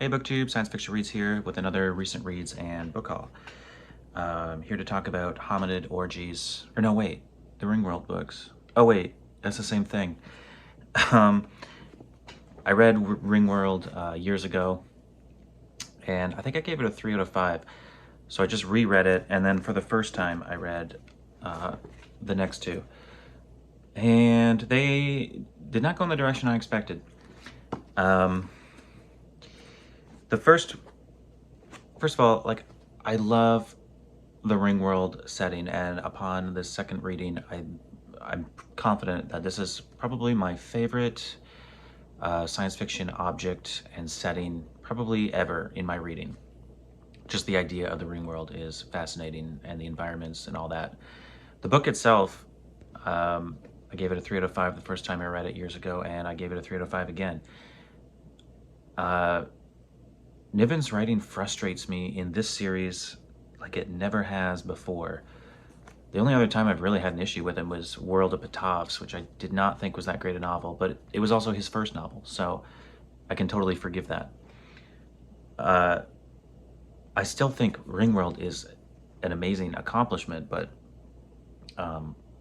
Hey booktube, science fiction reads here with another recent reads and book haul. Here to talk about hominid orgies, or no wait, the Ringworld books. Oh wait, that's the same thing. Um, I read Ringworld years ago, and I think I gave it a 3 out of 5. So I just reread it, and then for the first time I read the next two. And they did not go in the direction I expected. The first of all, like, I love the Ringworld setting, and upon this second reading, I'm confident that this is probably my favorite science fiction object and setting probably ever in my reading. Just the idea of the Ringworld is fascinating, and the environments and all that. The book itself, I gave it a 3 out of 5 the first time I read it years ago, and I gave it a 3 out of 5 again. Niven's writing frustrates me in this series like it never has before. The only other time I've really had an issue with him was World of Patovs, which I did not think was that great a novel, but it was also his first novel, so I can totally forgive that. I still think Ringworld is an amazing accomplishment, but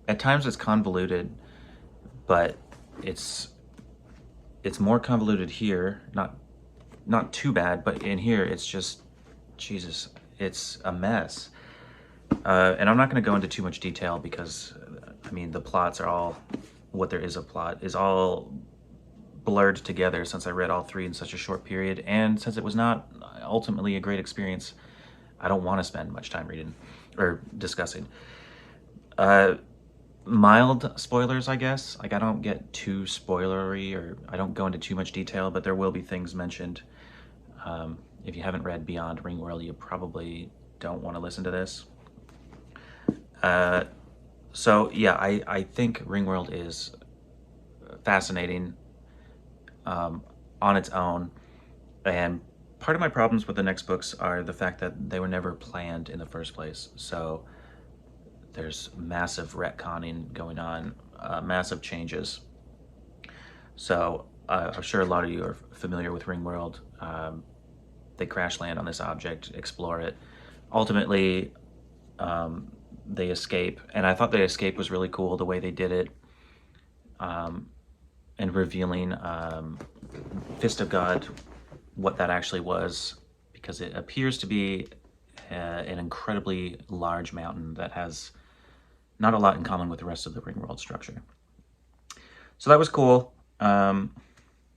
at times it's convoluted, but it's more convoluted here, not too bad, but in here it's just, Jesus, it's a mess. And I'm not going to go into too much detail because, I mean, the plots are all, what there is a plot, is all blurred together since I read all three in such a short period, and since it was not ultimately a great experience, I don't want to spend much time reading or discussing. Mild spoilers, I guess. Like, I don't get too spoilery, or I don't go into too much detail, but there will be things mentioned. If you haven't read Beyond Ringworld, you probably don't want to listen to this. So yeah, I think Ringworld is fascinating on its own, and part of my problems with the next books are the fact that they were never planned in the first place. So there's massive retconning going on, massive changes. So I'm sure a lot of you are familiar with Ringworld. They crash land on this object, explore it. Ultimately, they escape, and I thought the escape was really cool, the way they did it, and revealing Fist of God, what that actually was, because it appears to be an incredibly large mountain that has not a lot in common with the rest of the Ringworld structure. So that was cool. Like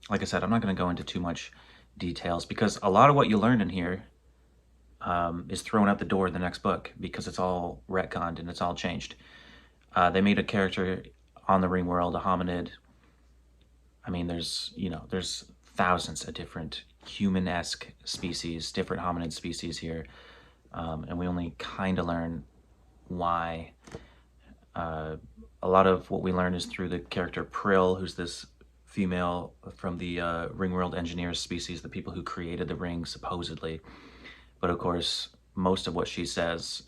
I said, I'm not going to go into too much details because a lot of what you learn in here is thrown out the door in the next book because it's all retconned and it's all changed. They made a character on the Ringworld, a hominid. I mean, there's thousands of different human-esque species, different hominid species here, and we only kind of learn why. A lot of what we learn is through the character Prill, who's this female from the Ringworld engineers species, the people who created the ring, supposedly. But of course, most of what she says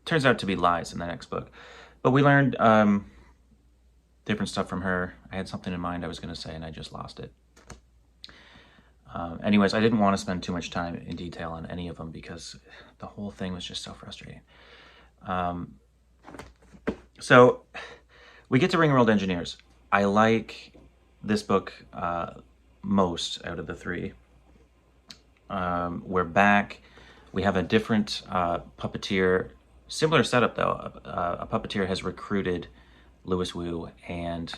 turns out to be lies in the next book. But we learned different stuff from her. I had something in mind I was going to say, and I just lost it. Anyways, I didn't want to spend too much time in detail on any of them because the whole thing was just so frustrating. So we get to Ringworld Engineers. I like this book most out of the three. We're back. We have a different puppeteer. Similar setup, though. A puppeteer has recruited Louis Wu and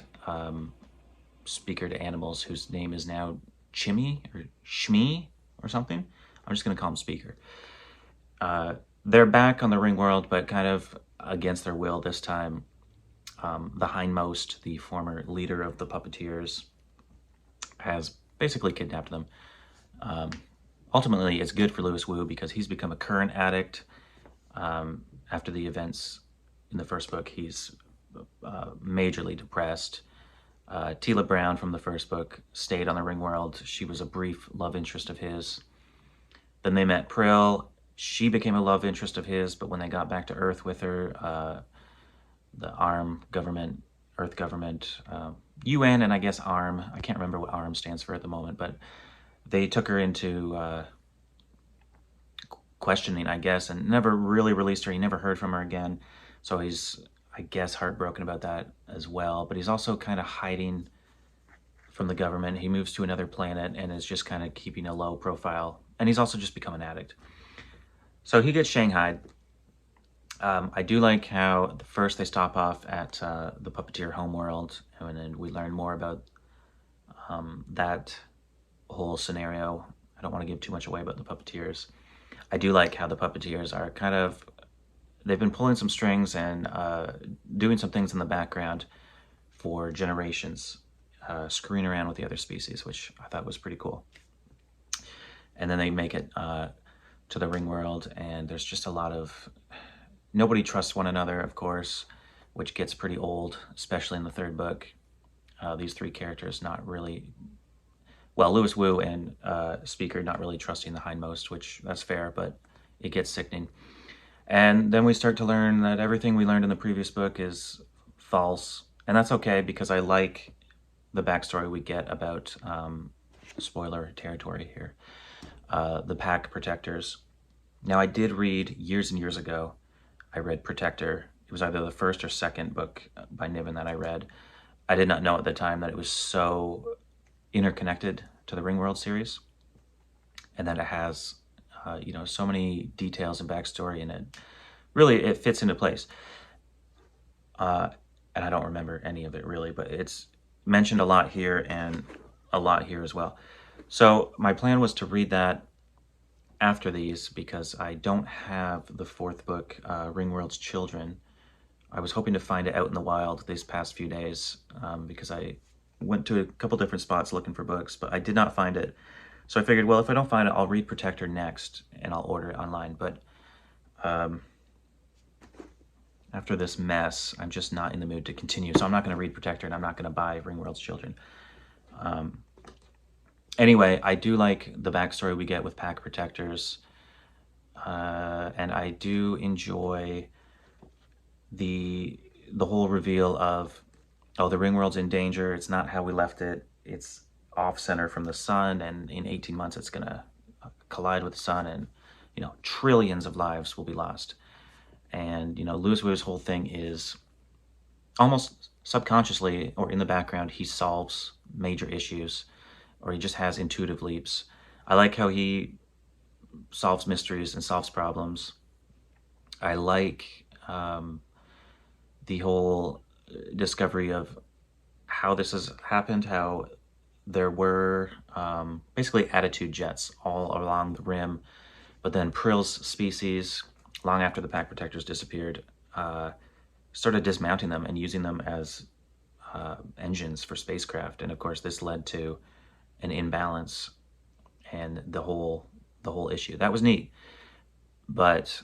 Speaker to Animals, whose name is now Chimmy or Shmee or something. I'm just going to call him Speaker. They're back on the Ringworld, but kind of against their will this time. The hindmost, the former leader of the puppeteers, has basically kidnapped them. Ultimately, it's good for Louis Wu because he's become a current addict. After the events in the first book, he's majorly depressed. Tila Brown from the first book stayed on the Ringworld. She was a brief love interest of his. Then they met Prill. She became a love interest of his, but when they got back to Earth with her, the ARM government, Earth government, UN, and I guess ARM, I can't remember what ARM stands for at the moment, but they took her into questioning, I guess, and never really released her. He never heard from her again. So he's, I guess, heartbroken about that as well. But he's also kind of hiding from the government. He moves to another planet and is just kind of keeping a low profile. And he's also just become an addict. So he gets shanghaied. I do like how first they stop off at the puppeteer homeworld, and then we learn more about that whole scenario. I don't want to give too much away about the puppeteers. I do like how the puppeteers are kind of, they've been pulling some strings and doing some things in the background for generations, screwing around with the other species, which I thought was pretty cool. And then they make it to the Ringworld, and there's just a lot of, nobody trusts one another, of course, which gets pretty old, especially in the third book. These three characters not really, well, Louis Wu and Speaker not really trusting the hindmost, which that's fair, but it gets sickening. And then we start to learn that everything we learned in the previous book is false. And that's okay, because I like the backstory we get about, spoiler territory here, the Pack Protectors. Now, I did read years and years ago, I read Protector. It was either the first or second book by Niven that I read. I did not know at the time that it was so interconnected to the Ringworld series, and that it has you know, so many details and backstory, and it fits into place. And I don't remember any of it really, but it's mentioned a lot here and a lot here as well. So my plan was to read that after these, because I don't have the fourth book, Ringworld's Children. I was hoping to find it out in the wild these past few days, because I went to a couple different spots looking for books, but I did not find it. So I figured, well, if I don't find it, I'll read Protector next, and I'll order it online. But after this mess, I'm just not in the mood to continue. So I'm not going to read Protector, and I'm not going to buy Ringworld's Children. Anyway, I do like the backstory we get with Pack Protectors. And I do enjoy the whole reveal of, oh, the Ringworld's in danger. It's not how we left it. It's off-center from the sun, and in 18 months it's going to collide with the sun, and, you know, trillions of lives will be lost. And, you know, Louis Wu's whole thing is almost subconsciously or in the background, he solves major issues, or he just has intuitive leaps. I like how he solves mysteries and solves problems. I like the whole discovery of how this has happened, how there were basically attitude jets all along the rim, but then Prill's species, long after the Pack Protectors disappeared, started dismounting them and using them as engines for spacecraft. And of course, this led to an imbalance and the whole issue. That was neat, but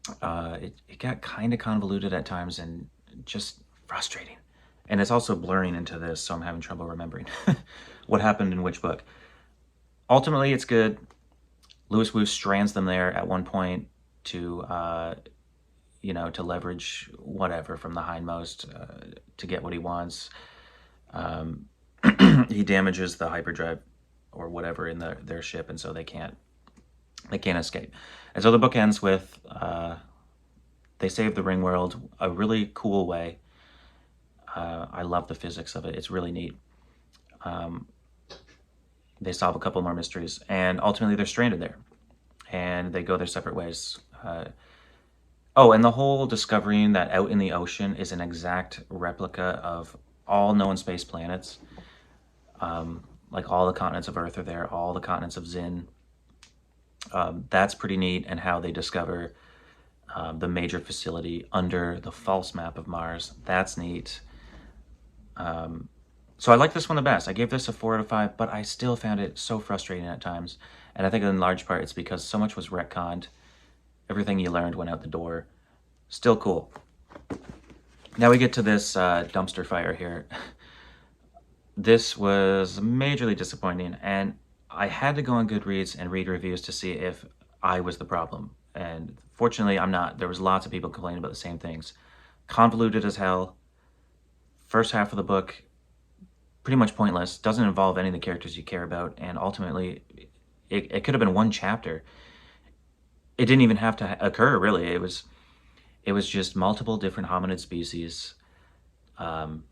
it got kind of convoluted at times and just frustrating. And it's also blurring into this, so I'm having trouble remembering what happened in which book. Ultimately, it's good. Louis Wu strands them there at one point to, you know, to leverage whatever from the hindmost to get what he wants. He damages the hyperdrive or whatever in their ship, and so they can't escape. And so the book ends with they save the Ringworld a really cool way. I love the physics of it. It's really neat. They solve a couple more mysteries, and ultimately they're stranded there, and they go their separate ways. Oh, and the whole discovering that out in the ocean is an exact replica of all known space planets. Like all the continents of Earth are there, all the continents of Zin. That's pretty neat, and how they discover the major facility under the false map of Mars. That's neat. So I like this one the best. I gave this a 4 out of 5, but I still found it so frustrating at times. And I think in large part it's because so much was retconned. Everything you learned went out the door. Still cool. Now we get to this dumpster fire here. This was majorly disappointing, and I had to go on Goodreads and read reviews to see if I was the problem. And fortunately, I'm not. There was lots of people complaining about the same things. Convoluted as hell. First half of the book, pretty much pointless, doesn't involve any of the characters you care about, and ultimately it could have been one chapter. It didn't even have to occur, really. It was just multiple different hominid species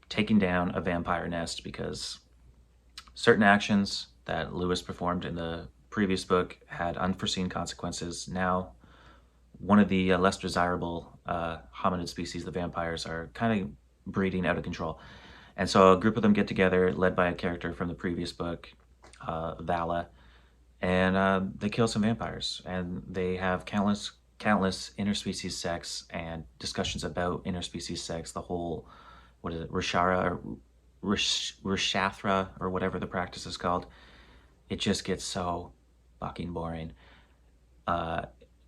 taking down a vampire nest because certain actions that Lewis performed in the previous book had unforeseen consequences. Now, one of the less desirable hominid species, the vampires, are kind of breeding out of control. And so a group of them get together, led by a character from the previous book, Vala, and they kill some vampires. And they have countless interspecies sex and discussions about interspecies sex. The whole, what is it, Rishara or Rishathra or whatever the practice is called. It just gets so fucking boring.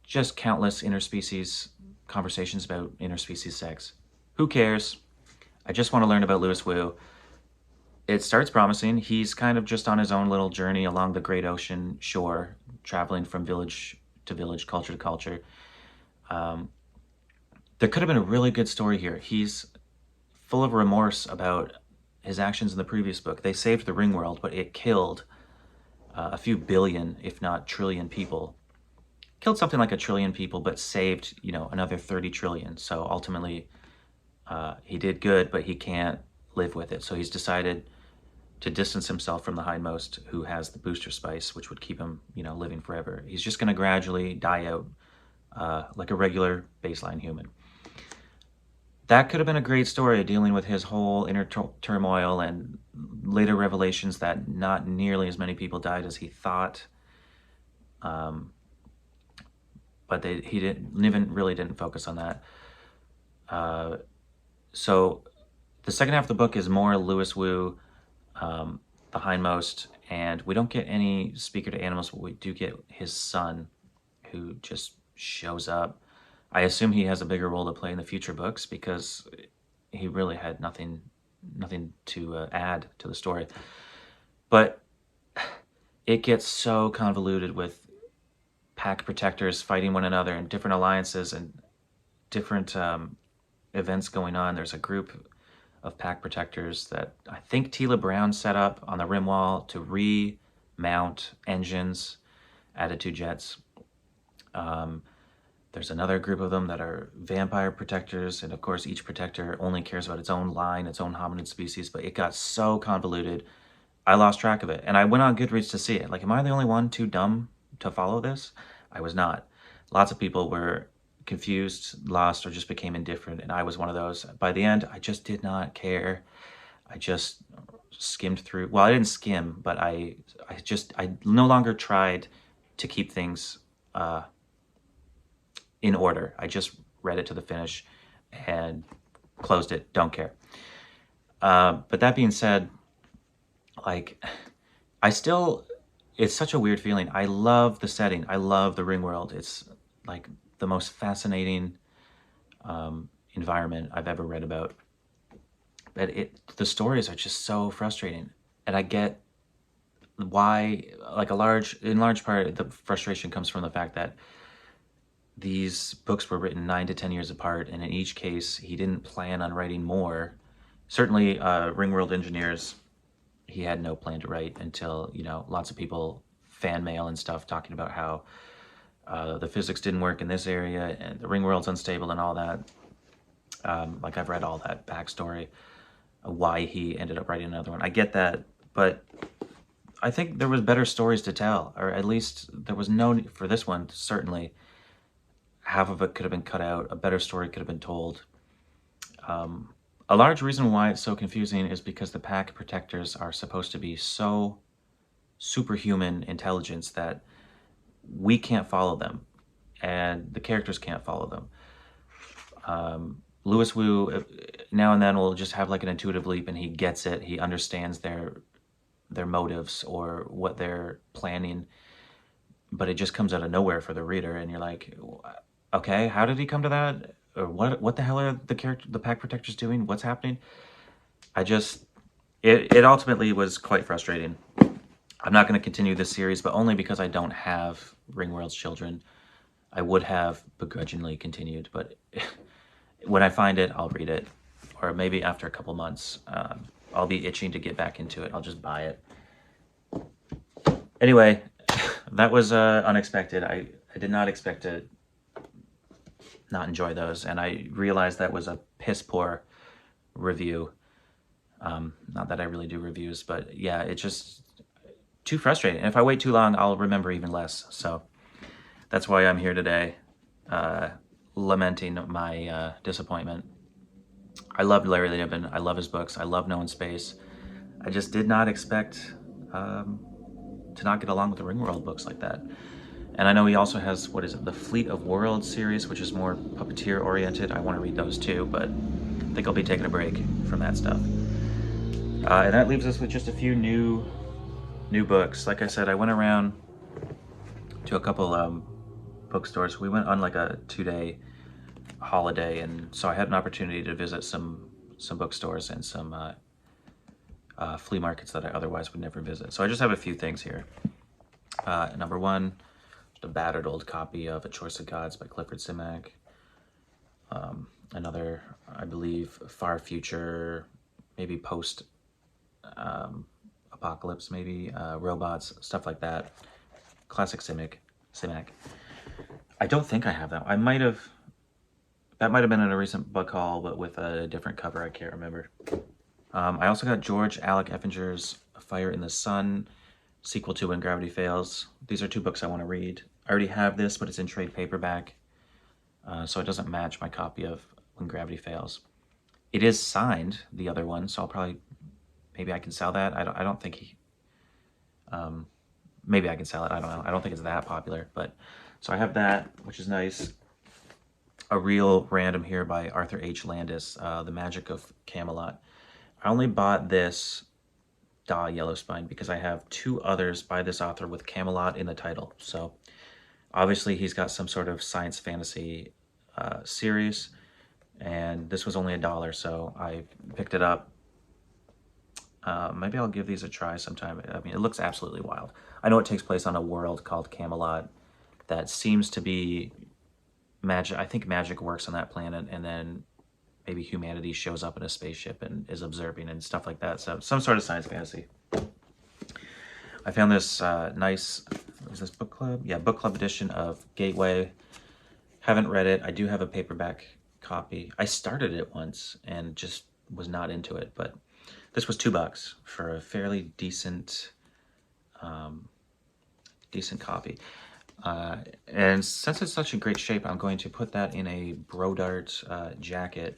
Just countless interspecies conversations about interspecies sex. Who cares? I just want to learn about Lewis Wu. It starts promising. He's kind of just on his own little journey along the great ocean shore, traveling from village to village, culture to culture. There could have been a really good story here. He's full of remorse about his actions in the previous book. They saved the Ringworld, but it killed a few billion, if not trillion people. Killed something like 1 trillion people, but saved, another 30 trillion. So ultimately, he did good, but he can't live with it. So he's decided to distance himself from the hindmost, who has the booster spice, which would keep him, living forever. He's just going to gradually die out like a regular baseline human. That could have been a great story, dealing with his whole inner turmoil and later revelations that not nearly as many people died as he thought. But Niven really didn't focus on that. So the second half of the book is more Lewis Wu, the hindmost, and we don't get any speaker to animals, but we do get his son, who just shows up. I assume he has a bigger role to play in the future books because he really had nothing to add to the story. But it gets so convoluted with pack protectors fighting one another and different alliances and different events going on. There's a group of pack protectors that I think Tila Brown set up on the rim wall to remount engines, added to jets. There's another group of them that are vampire protectors, and of course each protector only cares about its own line, its own hominid species, but it got so convoluted, I lost track of it. And I went on Goodreads to see it. Like, am I the only one too dumb to follow this? I was not. Lots of people were confused, lost, or just became indifferent, and I was one of those. By the end, I just did not care. I just skimmed through. Well, I didn't skim, but I no longer tried to keep things in order. I just read it to the finish and closed it. Don't care. But that being said, like, it's such a weird feeling. I love the setting. I love the Ringworld. It's like the most fascinating environment I've ever read about. But the stories are just so frustrating. And I get why, like, in large part, the frustration comes from the fact that these books were written 9 to 10 years apart, and in each case, he didn't plan on writing more. Certainly, Ringworld Engineers, he had no plan to write until, lots of people, fan mail and stuff, talking about how the physics didn't work in this area, and the Ringworld's unstable and all that. Like, I've read all that backstory, why he ended up writing another one. I get that, but I think there was better stories to tell, or at least there was no need for this one, certainly. Half of it could have been cut out. A better story could have been told. A large reason why it's so confusing is because the pack protectors are supposed to be so superhuman intelligence that we can't follow them, and the characters can't follow them. Lewis Wu, now and then, will just have like an intuitive leap, and he gets it. He understands their motives or what they're planning, but it just comes out of nowhere for the reader, and you're like, okay, how did he come to that? Or what the hell are the pack protectors doing? What's happening? It ultimately was quite frustrating. I'm not going to continue this series, but only because I don't have Ringworld's children. I would have begrudgingly continued, but when I find it, I'll read it, or maybe after a couple months. I'll be itching to get back into it. I'll just buy it. Anyway, that was unexpected. I did not expect to not enjoy those, and I realized that was a piss poor review. Not that I really do reviews, but yeah, it's just too frustrating. And if I wait too long, I'll remember even less. So that's why I'm here today, lamenting my disappointment. I loved Larry Niven. I love his books. I love No in Space. I just did not expect to not get along with the Ringworld books like that. And I know he also has, what is it, the Fleet of Worlds series, which is more puppeteer oriented. I want to read those too, but I think I'll be taking a break from that stuff. And that leaves us with just a few new books. Like I said, I went around to a couple bookstores. We went on like a 2-day holiday, and so I had an opportunity to visit some bookstores and some flea markets that I otherwise would never visit. So I just have a few things here. Number one, just a battered old copy of A Choice of Gods by Clifford Simak. Another, I believe, far future, maybe post apocalypse, maybe robots, stuff like that. Classic Simak. I don't think I have that. That might have been in a recent book haul, but with a different cover. I can't remember. I also got George Alec Effinger's Fire in the Sun, sequel to When Gravity Fails. These are two books I want to read. I already have this, but it's in trade paperback, so it doesn't match my copy of When Gravity Fails. It is signed, the other one, so I'll probably, maybe I can sell that. I don't think he, maybe I can sell it. I don't know. I don't think it's that popular, but so I have that, which is nice. A real random here by Arthur H. Landis, The Magic of Camelot. I only bought this Yellowspine because I have two others by this author with Camelot in the title. So obviously he's got some sort of science fantasy series, and this was only $1, so I picked it up. Maybe I'll give these a try sometime. I mean, it looks absolutely wild. I know it takes place on a world called Camelot that seems to be magic. I think magic works on that planet, and then maybe humanity shows up in a spaceship and is observing and stuff like that. So some sort of science fantasy. I found this nice, is this book club? Yeah, book club edition of Gateway. Haven't read it. I do have a paperback copy. I started it once and just was not into it, but this was $2 for a fairly decent copy. And since it's such in great shape, I'm going to put that in a Brodart jacket,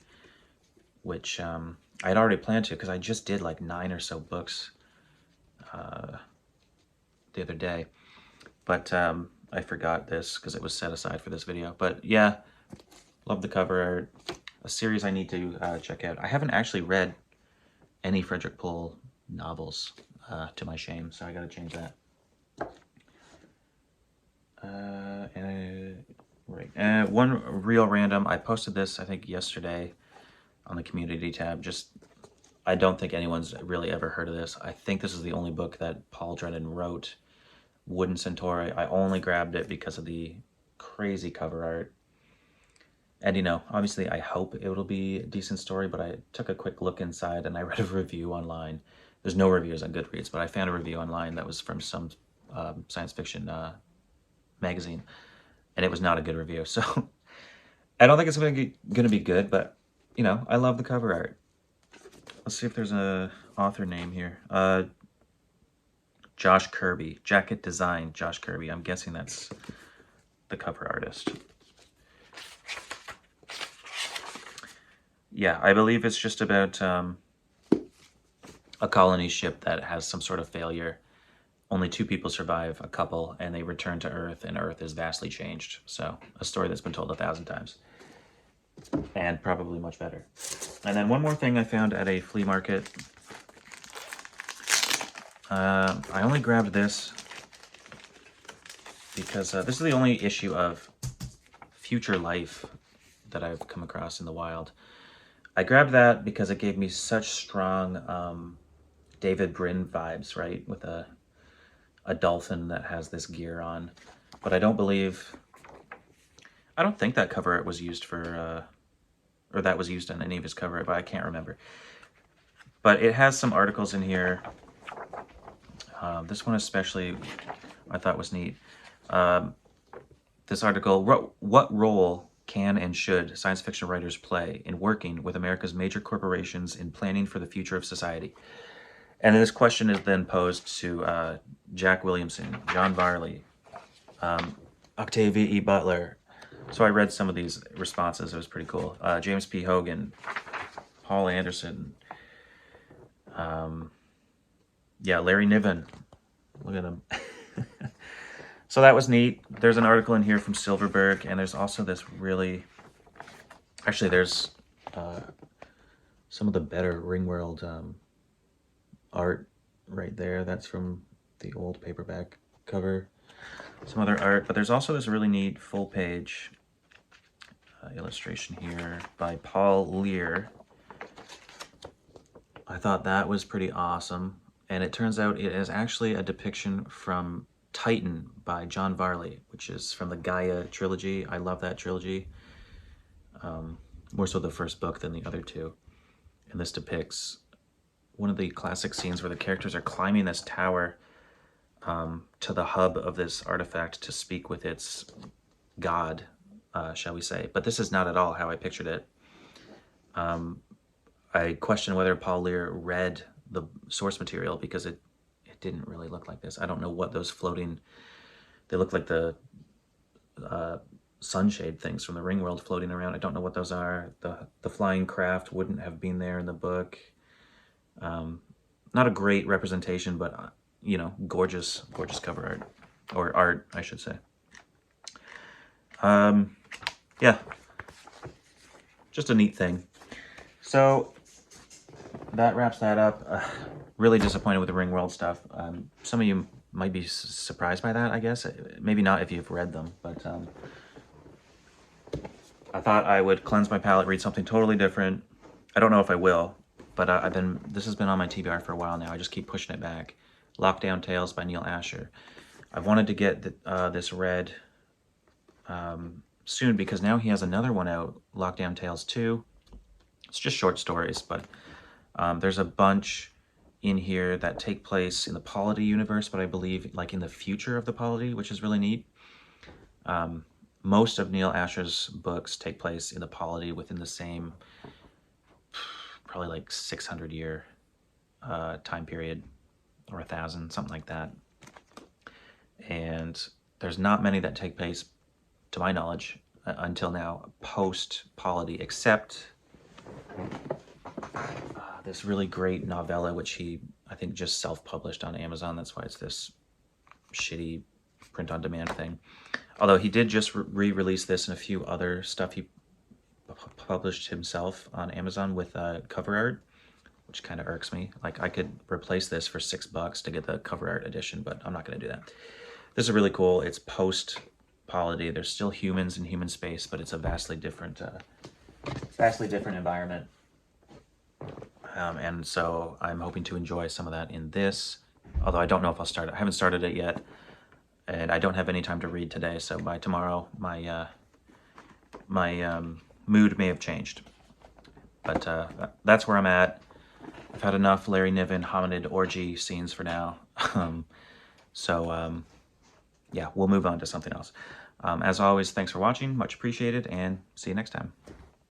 which I had already planned to, because I just did like 9 or so books the other day. But I forgot this because it was set aside for this video. But yeah, love the cover art. A series I need to check out. I haven't actually read any Frederick Pohl novels, to my shame, so I gotta change that. One real random, I posted this I think yesterday on the community tab. Just, I don't think anyone's really ever heard of this. I think this is the only book that Paul Drennan wrote, Wooden Centauri. I only grabbed it because of the crazy cover art. And you know, obviously I hope it'll be a decent story, but I took a quick look inside and I read a review online. There's no reviews on Goodreads, but I found a review online that was from some science fiction magazine, and it was not a good review. So I don't think it's going to be good, but you know, I love the cover art. Let's see if there's a author name here. Josh Kirby, Jacket Design, Josh Kirby. I'm guessing that's the cover artist. Yeah, I believe it's just about a colony ship that has some sort of failure. Only 2 people survive, a couple, and they return to Earth, and Earth is vastly changed. So, a story that's been told 1,000 times. And probably much better. And then one more thing I found at a flea market. I only grabbed this because this is the only issue of Future Life that I've come across in the wild. I grabbed that because it gave me such strong David Brin vibes, right? With a dolphin that has this gear on. But I don't think that cover art was used for, or that was used on any of his cover art, but I can't remember. But it has some articles in here. This one especially I thought was neat. This article, what role can and should science fiction writers play in working with America's major corporations in planning for the future of society? And this question is then posed to Jack Williamson, John Varley, Octavia E. Butler. So I read some of these responses. It was pretty cool. James P. Hogan, Paul Anderson. Yeah, Larry Niven. Look at him. So that was neat. There's an article in here from Silverberg, and there's also this really... Actually, there's some of the better Ringworld art right there. That's from the old paperback cover. Some other art, but there's also this really neat full-page illustration here by Paul Lear. I thought that was pretty awesome, and it turns out it is actually a depiction from Titan by John Varley, which is from the Gaia trilogy. I love that trilogy. More so the first book than the other two. And this depicts one of the classic scenes where the characters are climbing this tower to the hub of this artifact to speak with its god, shall we say. But this is not at all how I pictured it. I question whether Paul Lear read the source material because it didn't really look like this. I don't know what those floating... They look like the sunshade things from the Ringworld floating around. I don't know what those are. The flying craft wouldn't have been there in the book. Not a great representation, but you know, gorgeous cover art, or art, I should say. Yeah, just a neat thing. So that wraps that up. Really disappointed with the Ringworld stuff. Some of you might be surprised by that, I guess. Maybe not if you've read them, but I thought I would cleanse my palate, read something totally different. I don't know if I will, but this has been on my TBR for a while now. I just keep pushing it back. Lockdown Tales by Neil Asher. I've wanted to get this read soon because now he has another one out, Lockdown Tales 2. It's just short stories, but there's a bunch in here that take place in the Polity universe, but I believe like in the future of the Polity, which is really neat. Most of Neil Asher's books take place in the Polity within the same, probably like 600-year time period, or 1,000, something like that. And there's not many that take place, to my knowledge, until now, post-Polity, except this really great novella, which he, I think, just self-published on Amazon. That's why it's this shitty print-on-demand thing. Although he did just re-release this and a few other stuff he published himself on Amazon with cover art, which kind of irks me. Like, I could replace this for $6 to get the cover art edition, but I'm not going to do that. This is really cool. It's post-Polity. There's still humans in human space, but it's a vastly different environment. And so I'm hoping to enjoy some of that in this, although I don't know if I'll start it. I haven't started it yet, and I don't have any time to read today, so by tomorrow my mood may have changed. But that's where I'm at. I've had enough Larry Niven hominid orgy scenes for now. Yeah, we'll move on to something else. As always, thanks for watching. Much appreciated, and see you next time.